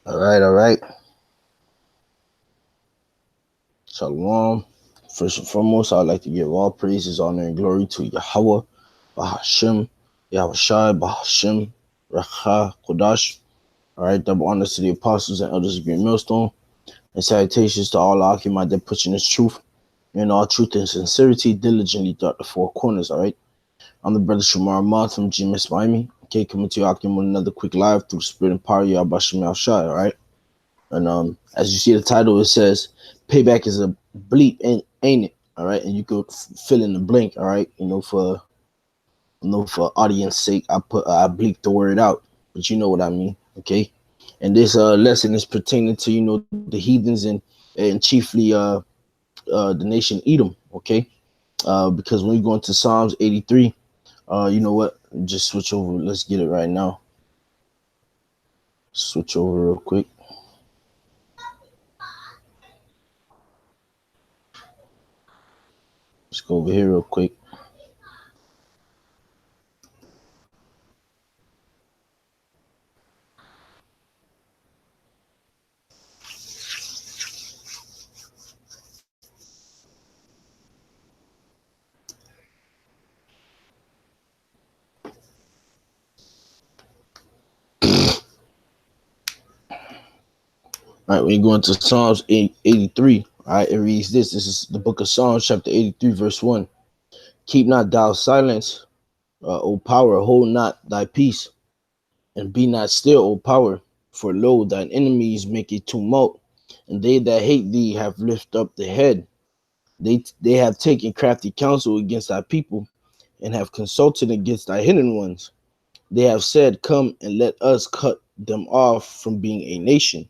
All right. Shalom. First and foremost, I'd like to give all praises, honor, and glory to Yahawah, bahasham, Yahawashi, bahasham, Rawchaa Qadash. All right, double honors to the apostles and elders of Green Millstone, and salutations to all Alchemy that pushing this truth and all truth and sincerity diligently throughout the four corners. All right, I'm the brother Shamar Ahmad from GMS Miami. Okay, coming to you Alchemy with another quick live through the spirit and power of Yahawashi. All right. And as you see the title, it says "Payback is a bleep, ain't it?" All right, and you could fill in the blank. All right, for audience sake, I bleeped the word out, but you know what I mean. Okay, and this lesson is pertaining to the heathens and chiefly the nation Edom. Okay, because when you go into Psalms 83, you know what? Just switch over. Let's get it right now. Switch over real quick. Let's go over here real quick. All right, when you go into Psalms 83, all right, it reads this. This is the book of Psalms, chapter 83, verse 1. Keep not thou silence, O power, hold not thy peace, and be not still, O power. For lo, thine enemies make a tumult, and they that hate thee have lifted up the head. They have taken crafty counsel against thy people, and have consulted against thy hidden ones. They have said, come and let us cut them off from being a nation,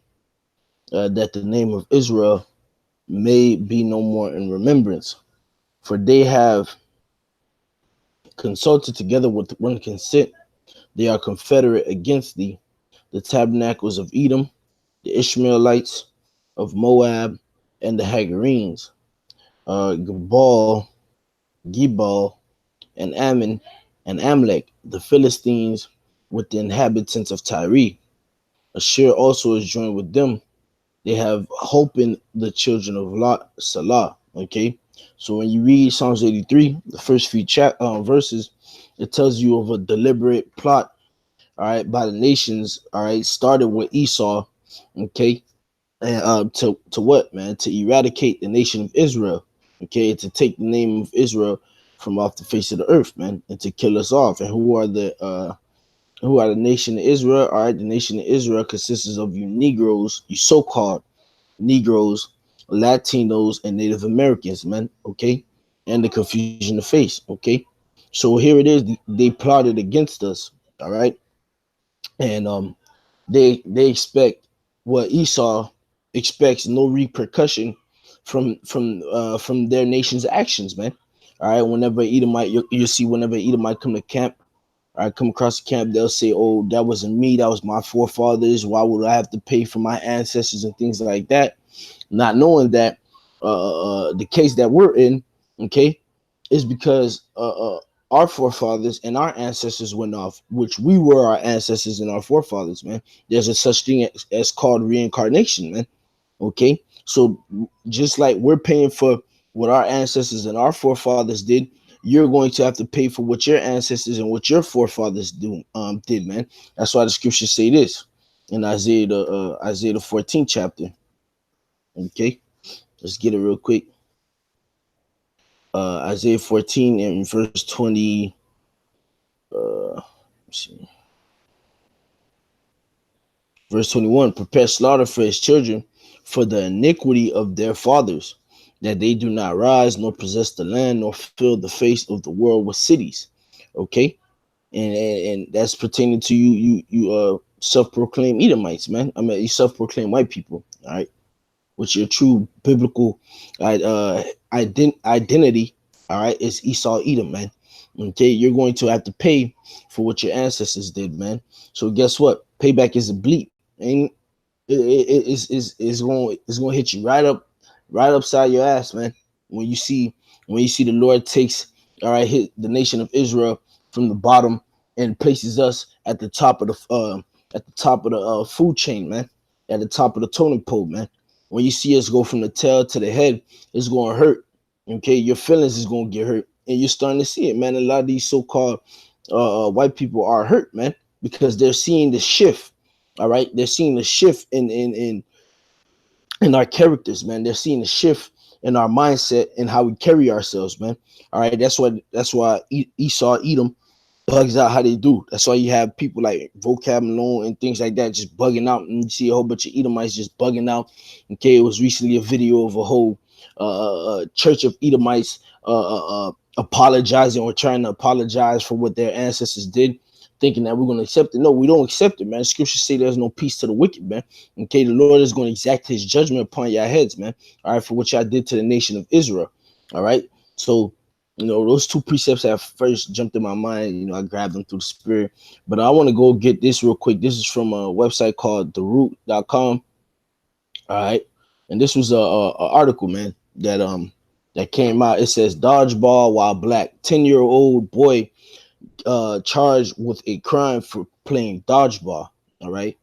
that the name of Israel may be no more in remembrance. For they have consulted together with one consent. They are confederate against thee, the tabernacles of Edom, the Ishmaelites of Moab, and the Hagarenes, Gebal, and Ammon, and Amalek, the Philistines, with the inhabitants of Tyre. Ashur also is joined with them. They have hope in the children of Lot, Salah. Okay, so when you read Psalms 83, the first few verses, it tells you of a deliberate plot, all right, by the nations, all right, started with Esau, okay, and to what, man, to eradicate the nation of Israel, okay, to take the name of Israel from off the face of the earth, man, and to kill us off. And who are the nation of Israel? All right, the nation of Israel consists of you Negroes, you so-called Negroes, Latinos, and Native Americans, man. Okay, and the confusion of face. Okay, so here it is. They plotted against us. All right, and they expect what Esau expects, no repercussion from their nation's actions, man. All right, whenever Edomite, you see whenever Edomite come to camp, I come across the camp, they'll say, "Oh, that wasn't me. That was my forefathers. Why would I have to pay for my ancestors and things like that?" Not knowing that the case that we're in, okay, is because our forefathers and our ancestors went off, which we were our ancestors and our forefathers, man. There's a such thing as called reincarnation, man. Okay, so just like we're paying for what our ancestors and our forefathers did, you're going to have to pay for what your ancestors and what your forefathers did, man. That's why the scriptures say this in Isaiah the 14th chapter. Okay, let's get it real quick. Isaiah 14 and verse 20. See, verse 21: prepare slaughter for his children for the iniquity of their fathers, that they do not rise nor possess the land nor fill the face of the world with cities. Okay, and that's pertaining to you self-proclaimed Edomites, man. I mean, you self-proclaimed white people. All right, which your true biblical identity, all right, is Esau Edom, man. Okay, you're going to have to pay for what your ancestors did, man. So guess what? Payback is a bleep, and it's going to hit you right upside your ass, man. When you see the Lord takes, all right, hit the nation of Israel from the bottom and places us at the top of the food chain, man. at the top of the totem pole, man. When you see us go from the tail to the head, it's going to hurt. Okay, your feelings is going to get hurt, and you're starting to see it, man. A lot of these so-called white people are hurt, man, because they're seeing the shift. All right, they're seeing the shift in our characters, man. They're seeing the shift in our mindset and how we carry ourselves, man. All right, that's why Esau, Edom bugs out how they do. That's why you have people like Vocab Malone and things like that just bugging out, and you see a whole bunch of Edomites just bugging out. Okay, it was recently a video of a whole church of Edomites apologizing or trying to apologize for what their ancestors did, thinking that we're going to accept it. No, we don't accept it, man. Scriptures say there's no peace to the wicked, man. Okay, the Lord is going to exact his judgment upon your heads, man. All right, for what y'all did to the nation of Israel. All right, so those two precepts that first jumped in my mind. I grabbed them through the spirit. But I want to go get this real quick. This is from a website called theroot.com. All right. And this was a article, man, that came out. It says dodgeball while black. 10-year-old boy charged with a crime for playing dodgeball. All right.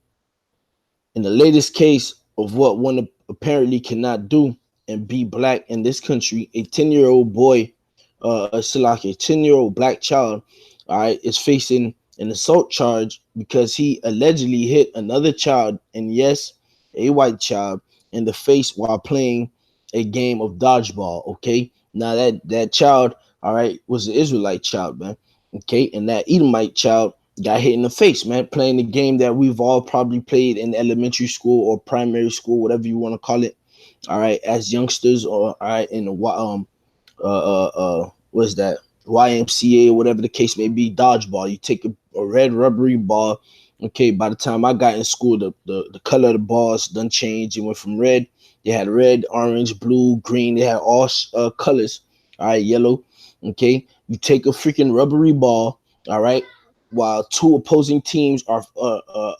In the latest case of what one apparently cannot do and be black in this country, a 10-year-old boy, a 10-year-old black child, all right, is facing an assault charge because he allegedly hit another child, and yes, a white child, in the face while playing a game of dodgeball. Okay, now that child, all right, was an Israelite child, man. Okay, and that Edomite child got hit in the face, man, playing the game that we've all probably played in elementary school or primary school, whatever you want to call it. All right, as youngsters, or all right, in the what's that, YMCA or whatever the case may be, dodgeball. You take a red rubbery ball. Okay, by the time I got in school, the color of the balls done changed. It went from red. They had red, orange, blue, green. They had all colors. All right, yellow. Okay, you take a freaking rubbery ball. All right, while two opposing teams are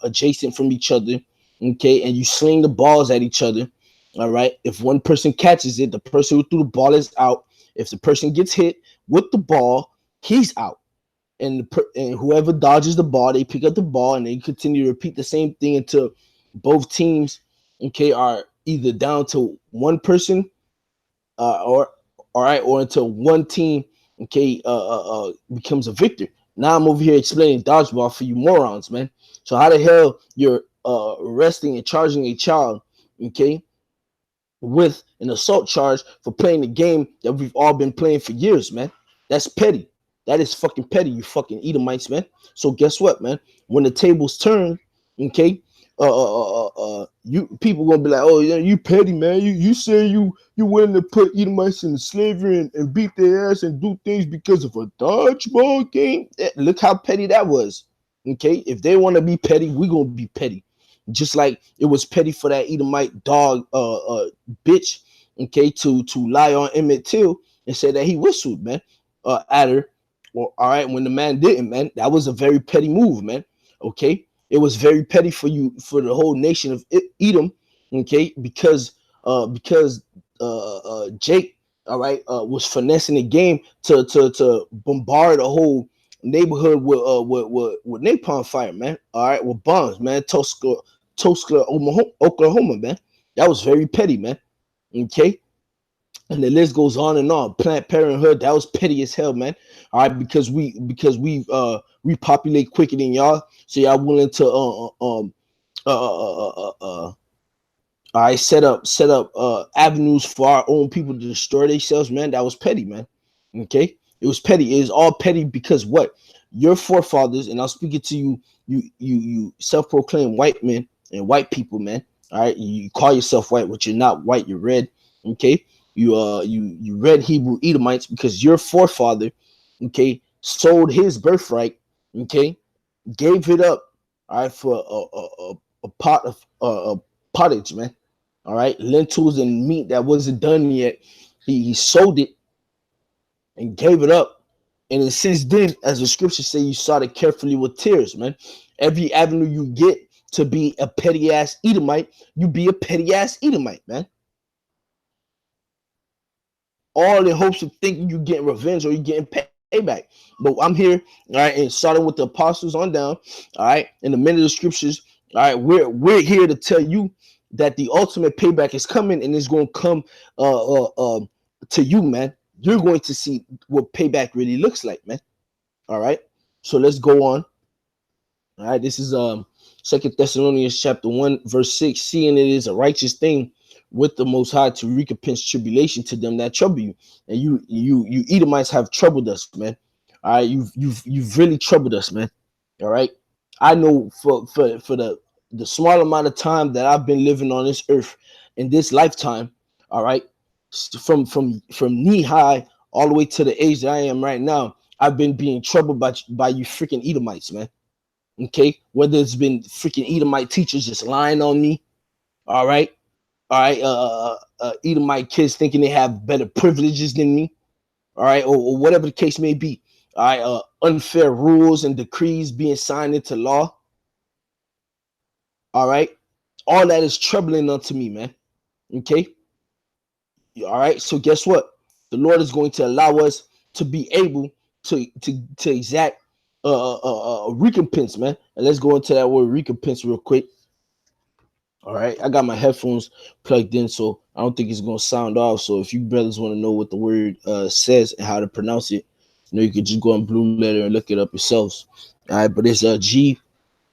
adjacent from each other. Okay, and you sling the balls at each other. All right, if one person catches it, the person who threw the ball is out. If the person gets hit with the ball, he's out. And whoever dodges the ball, they pick up the ball, and they continue to repeat the same thing until both teams, okay, are either down to one person, or all right, or until one team, okay, becomes a victor. Now I'm over here explaining dodgeball for you morons, man. So how the hell you're arresting and charging a child, okay, with an assault charge for playing the game that we've all been playing for years, man? That's petty. That is fucking petty, you fucking Edomites, man. So guess what, man? When the tables turn, okay, you people gonna be like, oh yeah, you petty, man. You say you willing to put Edomites in slavery and beat their ass and do things because of a dodgeball game? Look how petty that was. Okay, if they want to be petty, we gonna be petty. Just like it was petty for that Edomite dog bitch, okay, to lie on Emmett Till and say that he whistled, man, at her. Well, all right, when the man didn't, man, that was a very petty move, man. Okay, it was very petty for the whole nation of Edom, okay, because Jake, all right, was finessing the game to bombard a whole neighborhood with napalm fire, man. All right, with bombs, man. Tulsa, Oklahoma, man. That was very petty, man. Okay. And the list goes on and on. Planned Parenthood, that was petty as hell, man. All right, because we repopulate quicker than y'all, so y'all willing to I set up avenues for our own people to destroy themselves, man. That was petty, man. Okay, it was petty. It is all petty because what your forefathers, and I'm speaking to you self-proclaimed white men and white people, man. All right, you call yourself white, but you're not white. You're red. Okay, you red Hebrew Edomites because your forefather, okay, sold his birthright, okay, gave it up, all right, for a pot of pottage, man. All right, lentils and meat that wasn't done yet. He sold it and gave it up. And then since then, as the scriptures say, you sought it carefully with tears, man. Every avenue you get to be a petty ass Edomite, you be a petty ass Edomite, man. All in hopes of thinking you're getting revenge or you're getting payback. But I'm here, all right, and starting with the apostles on down, all right, in the men of the scriptures, All right, we're here to tell you that the ultimate payback is coming, and it's going to come to you, man. You're going to see what payback really looks like, man. All right, so let's go on. All right, this is Second Thessalonians chapter 1, verse 6. Seeing it is a righteous thing with the Most High to recompense tribulation to them that trouble you, and you Edomites have troubled us, man. All right, you've really troubled us, man. All right, I know for the small amount of time that I've been living on this earth in this lifetime. All right, from knee high all the way to the age that I am right now, I've been being troubled by you freaking Edomites, man. Okay, whether it's been freaking Edomite teachers just lying on me, all right, Edomite kids thinking they have better privileges than me, all right, or whatever the case may be, all right, unfair rules and decrees being signed into law, all right, all that is troubling unto me, man. Okay, all right, so guess what? The Lord is going to allow us to be able to exact recompense, man. And let's go into that word recompense real quick. All right, I got my headphones plugged in, so I don't think it's gonna sound off. So if you brothers want to know what the word says and how to pronounce it, you could just go on Blue Letter and look it up yourselves. All right, but it's G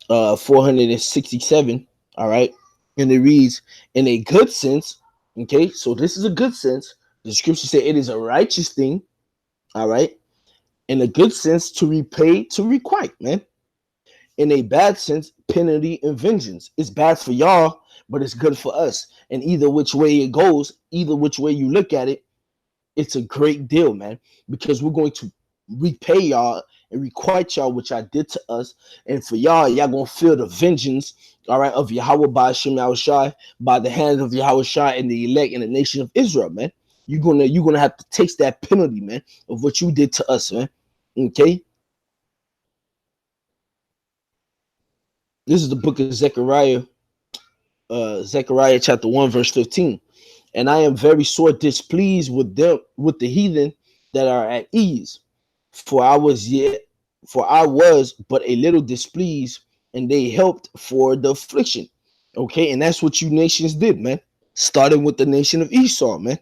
467. All right, and it reads in a good sense. Okay, so this is a good sense. The scripture said it is a righteous thing. All right, in a good sense to repay to requite, man. In a bad sense, penalty and vengeance. It's bad for y'all, but it's good for us. And either which way it goes, either which way you look at it, it's a great deal, man, because we're going to repay y'all and requite y'all what y'all did to us. And for y'all gonna feel the vengeance, all right, of Yahawah bahasham Yahawashi by the hands of Yahawashi and the elect and the nation of Israel, man. You're gonna have to taste that penalty, man, of what you did to us, man. Okay. This is the book of Zechariah, Zechariah chapter 1, verse 15. And I am very sore displeased with them, with the heathen that are at ease. For I was but a little displeased, and they helped for the affliction. Okay, and that's what you nations did, man. Starting with the nation of Esau, man.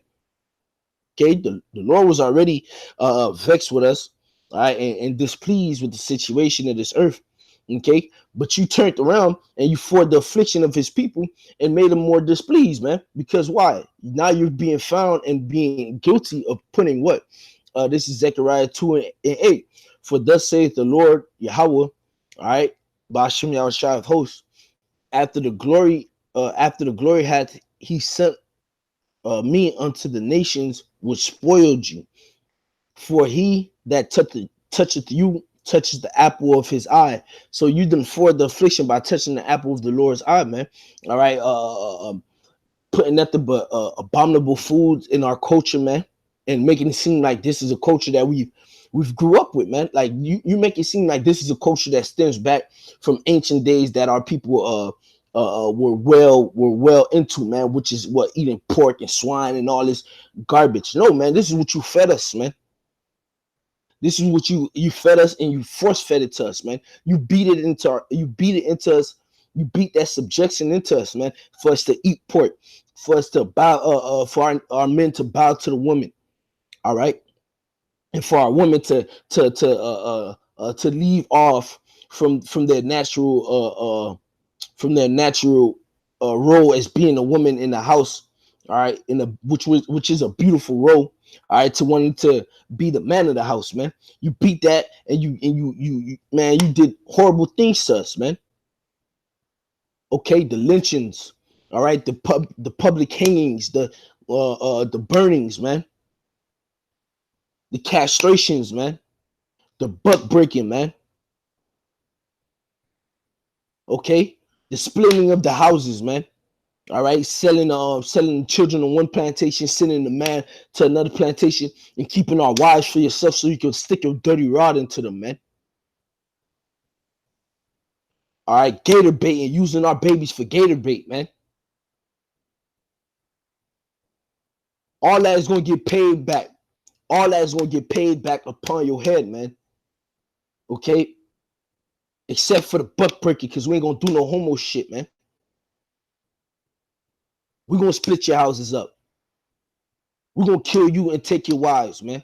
Okay, the Lord was already vexed with us, all right, and displeased with the situation of this earth. Okay, but you turned around and you fought the affliction of his people and made them more displeased, man. Because why? Now you're being found and being guilty of putting what? This is Zechariah 2 and 8. For thus saith the Lord Yahawah, all right, bahasham Yahawashi of hosts, after the glory hath he sent me unto the nations which spoiled you. For he that toucheth you touches the apple of his eye. So you done for the affliction by touching the apple of the Lord's eye, man. All right, putting nothing but abominable foods in our culture, man, and making it seem like this is a culture that we've grew up with, man. Like you make it seem like this is a culture that stems back from ancient days that our people were well into, man, which is what eating pork and swine and all this garbage. No, man, this is what you fed us, man. This is what you fed us, and you force fed it to us, man. You beat it into us. You beat that subjection into us, man, for us to eat pork, for us to bow, for our men to bow to the women, all right, and for our women to leave off from their natural role as being a woman in the house, all right, which is a beautiful role, all right, to wanting to be the man of the house, man. You beat that, and you man, you did horrible things to us, man. Okay, the lynchings, all right, the public hangings, the burnings, man, the castrations, man, the butt breaking, man. Okay, the splitting of the houses, man. All right, selling children on one plantation, sending the man to another plantation, and keeping our wives for yourself so you can stick your dirty rod into them, man. All right, gator bait and using our babies for gator bait, man. All that is gonna get paid back. All that is gonna get paid back upon your head, man. Okay, except for the buck breaker, because we ain't gonna do no homo shit, man. We're gonna split your houses up. We're gonna kill you and take your wives, man.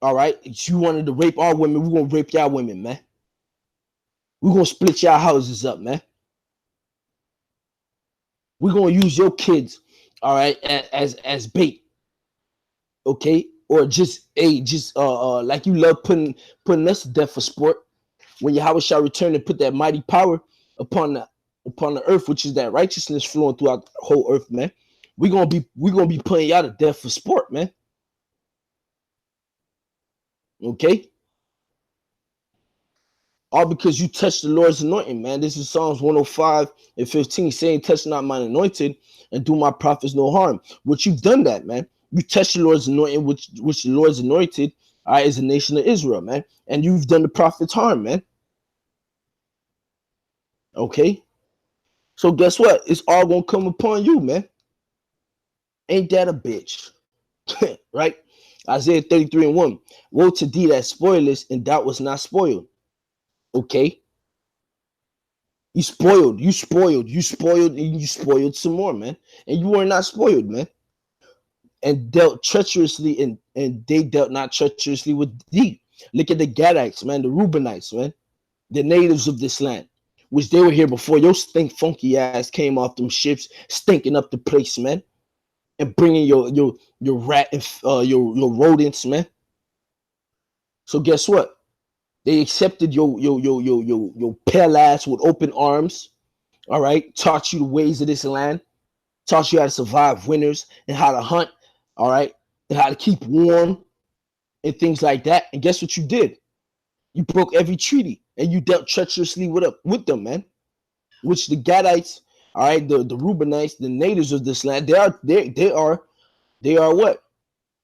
All right, you wanted to rape our women, we're gonna rape y'all women, man. We're gonna split y'all houses up, man. We're gonna use your kids, all right, as bait, okay? Or just like you love putting us to death for sport. When Yahawah shall return and put that mighty power upon the earth, which is that righteousness flowing throughout the whole earth, man. We're gonna be putting y'all to death for sport, man. Okay? All because you touched the Lord's anointing, man. This is Psalms 105:15, saying, touch not mine anointed and do my prophets no harm. Which you've done that, man. You touched the Lord's anointing, which the Lord's anointed, all right, is the nation of Israel, man. And you've done the prophets harm, man. Okay? So guess what? It's all gonna come upon you, man. Ain't that a bitch? Right? Isaiah 33:1. Woe to thee that spoilest, and thou was not spoiled. Okay? You spoiled, and you spoiled some more, man. And you were not spoiled, man. And dealt treacherously, and they dealt not treacherously with thee. Look at the Gadites, man, the Reubenites, man, the natives of this land, which they were here before your stink funky ass came off them ships, stinking up the place, man, and bringing your rat and your rodents, man. So guess what? They accepted your pale ass with open arms. All right, taught you the ways of this land, taught you how to survive winters and how to hunt. All right, and how to keep warm and things like that. And guess what you did? You broke every treaty and you dealt treacherously with them, man. Which the Gadites, all right, the Reubenites, the natives of this land, they are what?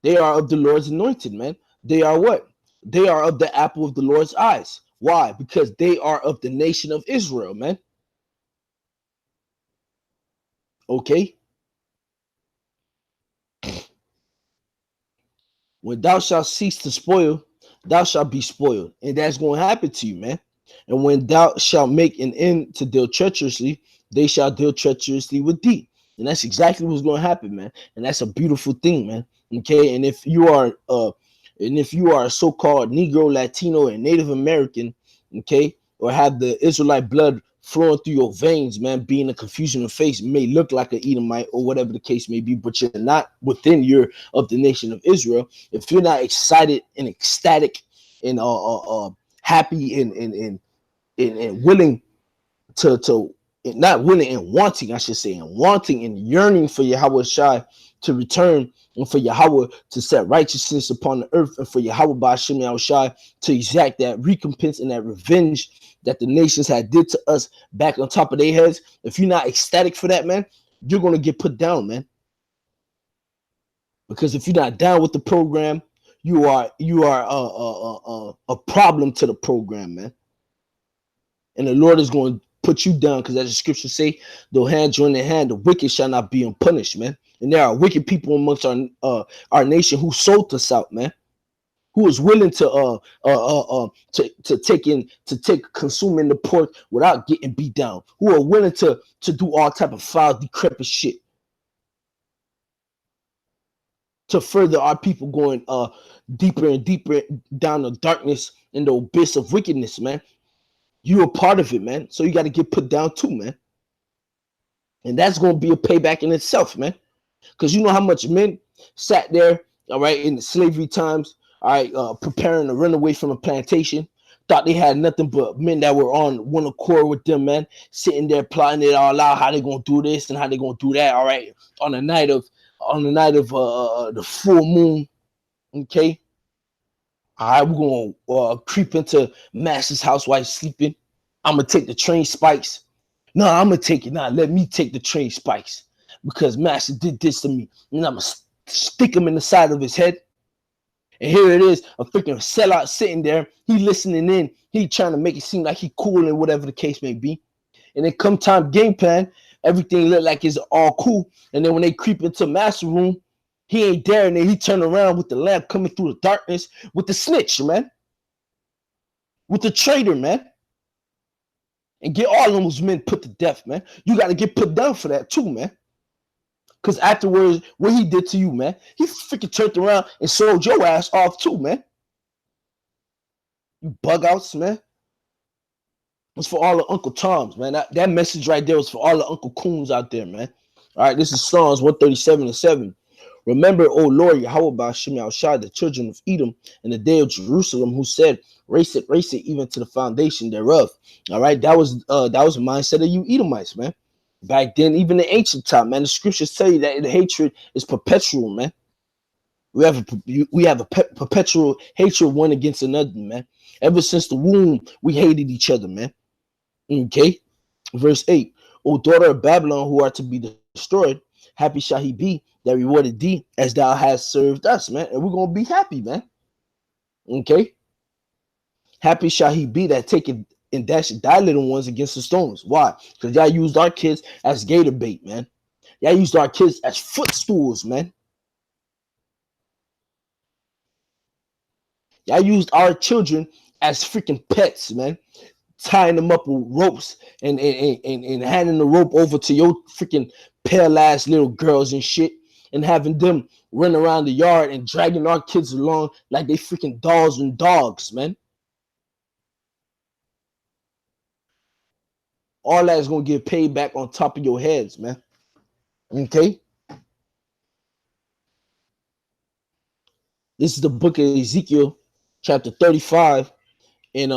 They are of the Lord's anointed, man. They are what? They are of the apple of the Lord's eyes. Why? Because they are of the nation of Israel, man. Okay? When thou shalt cease to spoil, thou shalt be spoiled. And that's going to happen to you, man. And when thou shalt make an end to deal treacherously, they shall deal treacherously with thee. And that's exactly what's going to happen, man. And that's a beautiful thing, man. Okay? And if you are a so-called Negro, Latino, and Native American, okay, or have the Israelite blood flowing through your veins, man, being a confusion of face, may look like an Edomite or whatever the case may be, but you're not within of the nation of Israel. If you're not excited and ecstatic and happy and willing to not willing and wanting, I should say, and wanting and yearning for Yahawashi to return, and for Yahawah to set righteousness upon the earth, and for Yahawah bahasham Yahawashi to exact that recompense and that revenge that the nations had did to us back on top of their heads. If you're not ecstatic for that, man, you're gonna get put down, man. Because if you're not down with the program, you are a problem to the program, man. And the Lord is going to put you down, because as the scriptures say, though hand join in hand, the wicked shall not be unpunished, man. And there are wicked people amongst our nation who sold us out, man. Who is willing to take consuming the pork without getting beat down. Who are willing to do all type of foul, decrepit shit to further our people going deeper and deeper down the darkness and the abyss of wickedness, man. You're a part of it, man. So you got to get put down too, man. And that's going to be a payback in itself, man. Because you know how much men sat there, all right, in the slavery times, all right, preparing to run away from a plantation, thought they had nothing but men that were on one accord with them, man, sitting there plotting it all out, how they going to do this and how they going to do that, all right, on the night of the full moon, okay? All right, we're going to creep into Master's house while he's sleeping. I'm going to take the train spikes. No, I'm going to take it. Nah, let me take the train spikes because Master did this to me. And I'm going to stick him in the side of his head. And here it is, a freaking sellout sitting there. He listening in. He trying to make it seem like he cool and whatever the case may be. And then come time game plan, everything look like it's all cool. And then when they creep into Master room, he ain't there, and then he turned around with the lamp coming through the darkness with the snitch, man. with the traitor, man. And get all those men put to death, man. You got to get put down for that too, man. Because afterwards, what he did to you, man, he freaking turned around and sold your ass off too, man. You bug outs, man. It's for all the Uncle Toms, man. That message right there was for all the Uncle Coons out there, man. All right, this is Psalms 137:7. Remember, O Lord, Yahawah, bahasham, the children of Edom, in the day of Jerusalem, who said, race it, even to the foundation thereof. All right, that was the mindset of you Edomites, man. Back then, even the ancient time, man, the scriptures tell you that the hatred is perpetual, man. We have a perpetual hatred one against another, man. Ever since the womb, we hated each other, man. Okay, verse 8. O daughter of Babylon, who are to be destroyed, happy shall he be that rewarded thee as thou hast served us, man. And we're gonna be happy, man. Okay, happy shall he be that taketh and dash thy little ones against the stones. Why? Because y'all used our kids as gator bait, man. Y'all used our kids as footstools, man. Y'all used our children as freaking pets, man. Tying them up with ropes and handing the rope over to your freaking pale ass little girls and shit, and having them run around the yard and dragging our kids along like they freaking dolls and dogs, man. All that is gonna get paid back on top of your heads, man. Okay. This is the book of Ezekiel, chapter 35, and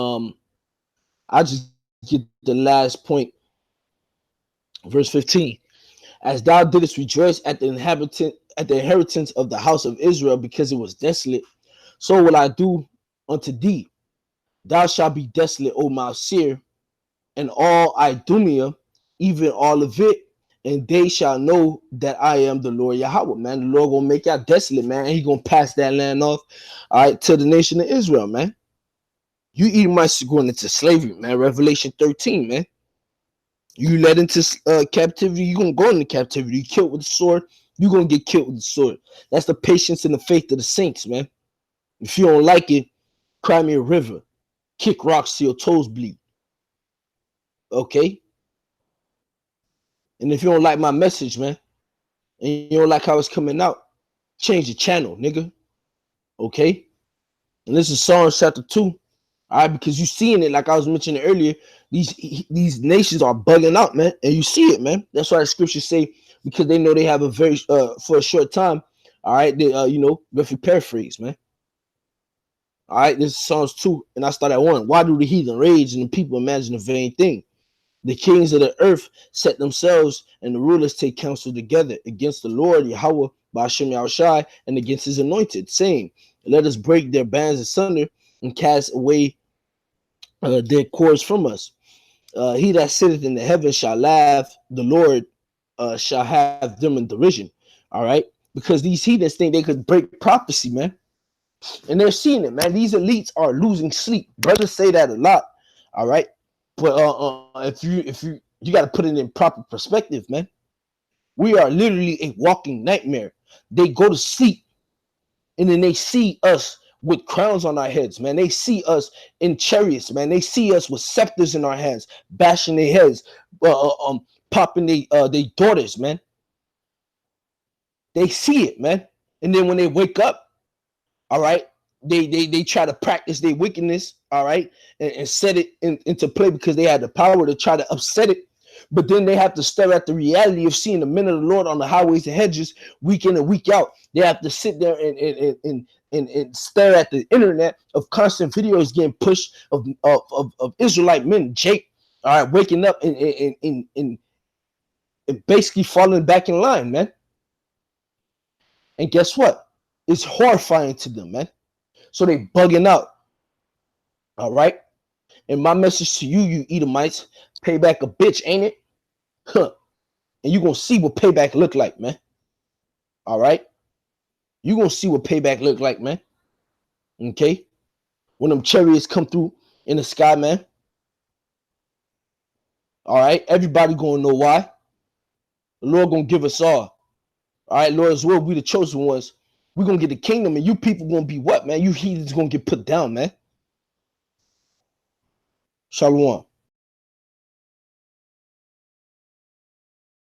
I just get the last point, verse 15. As thou didst rejoice at the inheritance of the house of Israel, because it was desolate, so will I do unto thee. Thou shalt be desolate, O Mount Seir, and all Idumea, even all of it, and they shall know that I am the Lord Yahawah, man. The Lord gonna make y'all desolate, man, and he gonna pass that land off, all right, to the nation of Israel, man. You Edomites going into slavery, man. Revelation 13, man. You led into captivity, you're going to go into captivity. You killed with the sword, you're going to get killed with the sword. That's the patience and the faith of the saints, man. If you don't like it, cry me a river. Kick rocks till your toes bleed. Okay? And if you don't like my message, man, and you don't like how it's coming out, change the channel, nigga. Okay? And this is Psalms chapter 2. All right, because you seeing it, like I was mentioning earlier, these nations are bugging out, man, and you see it, man. That's why the scriptures say, because they know they have a very for a short time. All right, they if you paraphrase, man. All right, this is Psalms 2, and I start at 1. Why do the heathen rage and the people imagine a vain thing? The kings of the earth set themselves, and the rulers take counsel together against the Lord Yahawah, bahasham Yahawashi, and against his anointed, saying, let us break their bands asunder and cast away their cords from us. He that sitteth in the heavens shall laugh, the Lord shall have them in derision. All right, because these heathens think they could break prophecy, man, and they're seeing it, man. These elites are losing sleep. Brothers say that a lot. All right, but if you got to put it in proper perspective, man. We are literally a walking nightmare. They go to sleep, and then they see us with crowns on our heads, man. They see us in chariots, man. They see us with scepters in our hands, bashing their heads, popping their daughters, man. They see it, man. And then when they wake up, all right, they try to practice their wickedness, all right, and set it into play because they had the power to try to upset it. But then they have to stare at the reality of seeing the men of the Lord on the highways and hedges week in and week out. They have to sit there and stare at the internet of constant videos getting pushed of Israelite men, Jake, all right, waking up and basically falling back in line, man. And guess what? It's horrifying to them, man. So they bugging out. All right. And my message to you, you Edomites, payback a bitch, ain't it? Huh. And you're gonna see what payback look like, man. All right. You're gonna see what payback look like, man. Okay. When them chariots come through in the sky, man. All right. Everybody gonna know why. The Lord gonna give us all. All right, Lord, as well, we the chosen ones. We're gonna get the kingdom, and you people gonna be what, man? You heathens gonna get put down, man. Shalom.